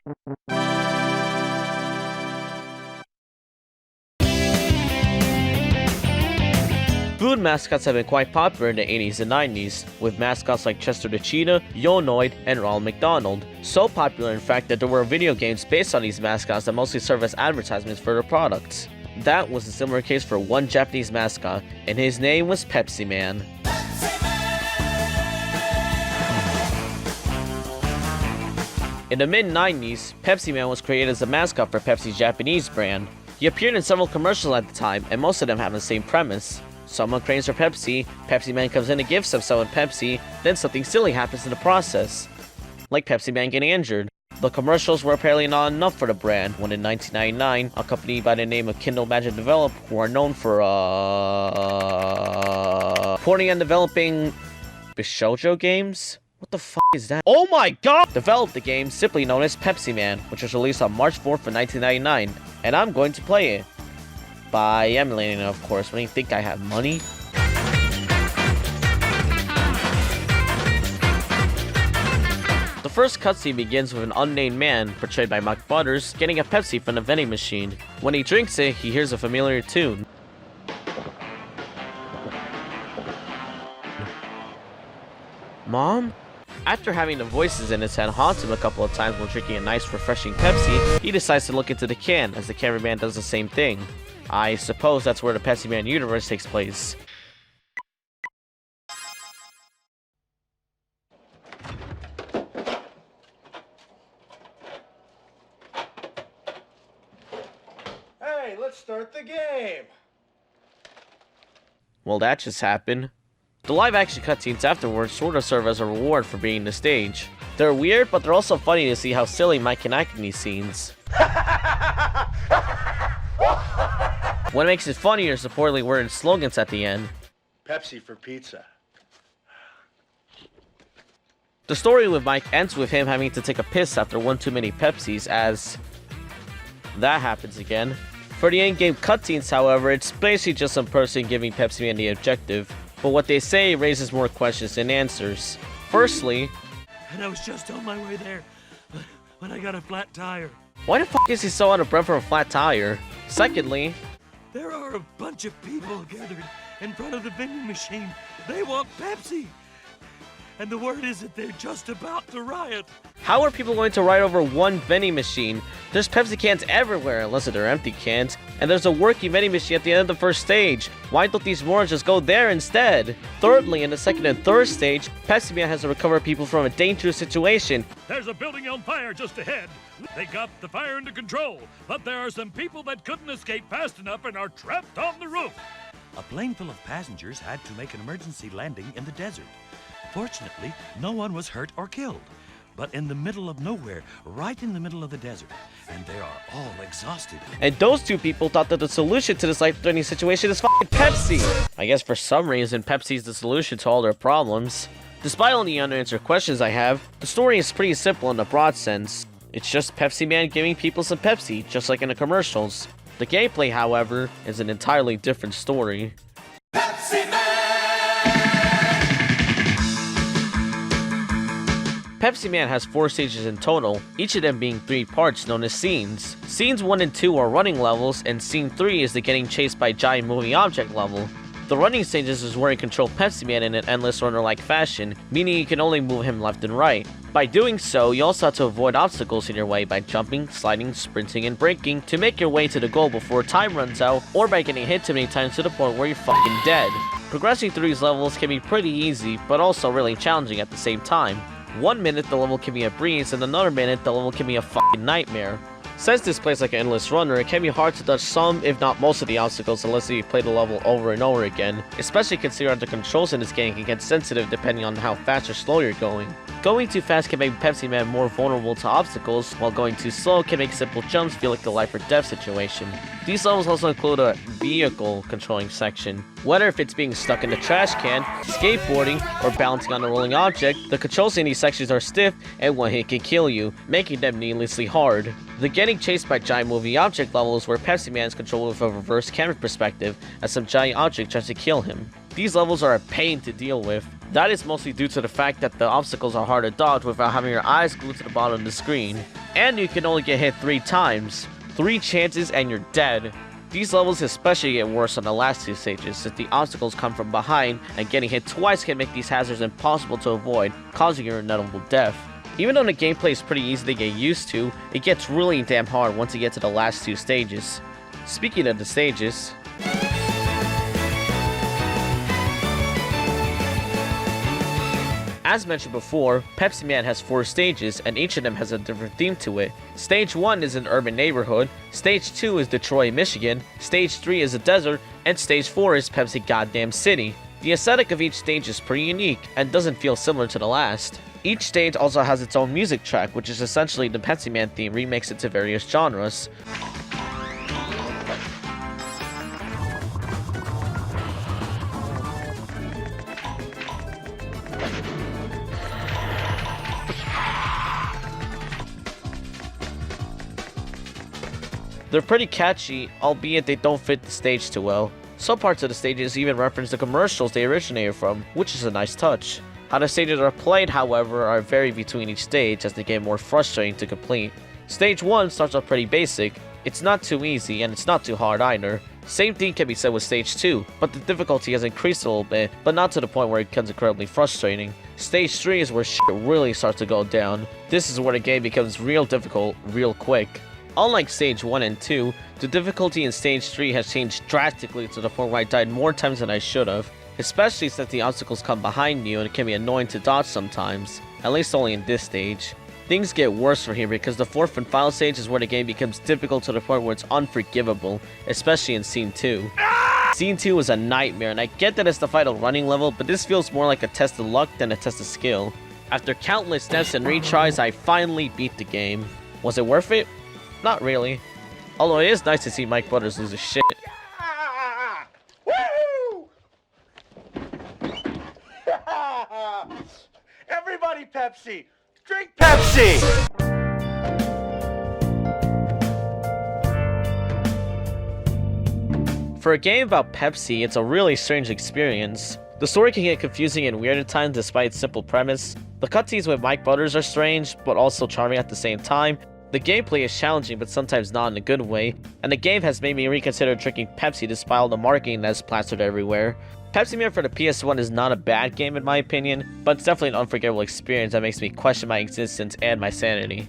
Food mascots have been quite popular in the 80s and 90s, with mascots like Chester the Cheetah, Yonoid, and Ronald McDonald. So popular in fact that there were video games based on these mascots that mostly serve as advertisements for their products. That was a similar case for one Japanese mascot, and his name was Pepsiman. In the mid-90s, Pepsiman was created as a mascot for Pepsi's Japanese brand. He appeared in several commercials at the time, and most of them have the same premise. Someone craves for Pepsi, Pepsiman comes in and gives someone Pepsi, then something silly happens in the process. Like Pepsiman getting injured. The commercials were apparently not enough for the brand, when in 1999, a company by the name of Kindle Magic Develop, who are known for porting and developing Bishoujo games? What the f is that? Oh my god! Developed the game simply known as Pepsiman, which was released on March 4th of 1999, and I'm going to play it. By emulating it, of course. When you think I have money? The first cutscene begins with an unnamed man, portrayed by Mike Butters, getting a Pepsi from the vending machine. When he drinks it, he hears a familiar tune. Mom? After having the voices in his head haunt him a couple of times while drinking a nice refreshing Pepsi, he decides to look into the can, as the cameraman does the same thing. I suppose that's where the Pepsiman universe takes place. Hey, let's start the game! Well, that just happened. The live-action cutscenes afterwards sort of serve as a reward for being the stage. They're weird, but they're also funny to see how silly Mike can act in these scenes. What makes it funnier is the poorly worded slogans at the end. Pepsi for pizza. The story with Mike ends with him having to take a piss after one too many Pepsis, as that happens again. For the in-game cutscenes, however, it's basically just some person giving Pepsiman the objective, but what they say raises more questions than answers. Firstly, and I was just on my way there when I got a flat tire. Why the f is he so out of breath for a flat tire? Secondly, there are a bunch of people gathered in front of the vending machine. They want Pepsi. And the word is that they're just about to riot. How are people going to riot over one vending machine? There's Pepsi cans everywhere, unless they're empty cans. And there's a working vending machine at the end of the first stage. Why don't these morons just go there instead? Thirdly, in the second and third stage, Pepsiman has to recover people from a dangerous situation. There's a building on fire just ahead. They got the fire under control, but there are some people that couldn't escape fast enough and are trapped on the roof. A plane full of passengers had to make an emergency landing in the desert. Fortunately, no one was hurt or killed. But in the middle of nowhere, right in the middle of the desert, and they are all exhausted. And those two people thought that the solution to this life-threatening situation is f***ing Pepsi! I guess for some reason, Pepsi's the solution to all their problems. Despite all the unanswered questions I have, the story is pretty simple in the broad sense. It's just Pepsiman giving people some Pepsi, just like in the commercials. The gameplay, however, is an entirely different story. Pepsiman has 4 stages in total, each of them being 3 parts known as scenes. Scenes 1 and 2 are running levels, and scene 3 is the getting chased by giant moving object level. The running stages is where you control Pepsiman in an endless runner-like fashion, meaning you can only move him left and right. By doing so, you also have to avoid obstacles in your way by jumping, sliding, sprinting, and braking to make your way to the goal before time runs out, or by getting hit too many times to the point where you're fucking dead. Progressing through these levels can be pretty easy, but also really challenging at the same time. 1 minute the level can be a breeze, and another minute the level can be a fucking nightmare. Since this plays like an endless runner, it can be hard to dodge some, if not most of the obstacles unless you play the level over and over again, especially considering the controls in this game can get sensitive depending on how fast or slow you're going. Going too fast can make Pepsiman more vulnerable to obstacles, while going too slow can make simple jumps feel like a life or death situation. These levels also include a vehicle controlling section. Whether if it's being stuck in the trash can, skateboarding, or balancing on a rolling object, the controls in these sections are stiff and one hit can kill you, making them needlessly hard. The getting chased by giant moving object level is where Pepsiman is controlled with a reverse camera perspective as some giant object tries to kill him. These levels are a pain to deal with. That is mostly due to the fact that the obstacles are hard to dodge without having your eyes glued to the bottom of the screen. And you can only get hit 3 times. 3 chances and you're dead. These levels especially get worse on the last 2 stages, since the obstacles come from behind, and getting hit twice can make these hazards impossible to avoid, causing your inevitable death. Even though the gameplay is pretty easy to get used to, it gets really damn hard once you get to the last 2 stages. Speaking of the stages, as mentioned before, Pepsiman has 4 stages, and each of them has a different theme to it. Stage 1 is an urban neighborhood, Stage 2 is Detroit, Michigan, Stage 3 is a desert, and Stage 4 is Pepsi Goddamn City. The aesthetic of each stage is pretty unique, and doesn't feel similar to the last. Each stage also has its own music track, which is essentially the Pepsiman theme remixed into various genres. They're pretty catchy, albeit they don't fit the stage too well. Some parts of the stages even reference the commercials they originated from, which is a nice touch. How the stages are played, however, vary between each stage as they get more frustrating to complete. Stage 1 starts off pretty basic. It's not too easy, and it's not too hard either. Same thing can be said with Stage 2, but the difficulty has increased a little bit, but not to the point where it becomes incredibly frustrating. Stage 3 is where shit really starts to go down. This is where the game becomes real difficult, real quick. Unlike Stage 1 and 2, the difficulty in Stage 3 has changed drastically to the point where I died more times than I should have, especially since the obstacles come behind you and it can be annoying to dodge sometimes, at least only in this stage. Things get worse from here because the 4th and final stage is where the game becomes difficult to the point where it's unforgivable, especially in Scene 2. Scene 2 is a nightmare, and I get that it's the final running level, but this feels more like a test of luck than a test of skill. After countless deaths and retries, I finally beat the game. Was it worth it? Not really. Although it is nice to see Mike Brothers lose his shit. Woo! Everybody Pepsi! Drink Pepsi! For a game about Pepsi, it's a really strange experience. The story can get confusing and weird at times despite its simple premise. The cutscenes with Mike Brothers are strange, but also charming at the same time. The gameplay is challenging, but sometimes not in a good way, and the game has made me reconsider drinking Pepsi despite all the marketing that's plastered everywhere. Pepsiman for the PS1 is not a bad game in my opinion, but it's definitely an unforgettable experience that makes me question my existence and my sanity.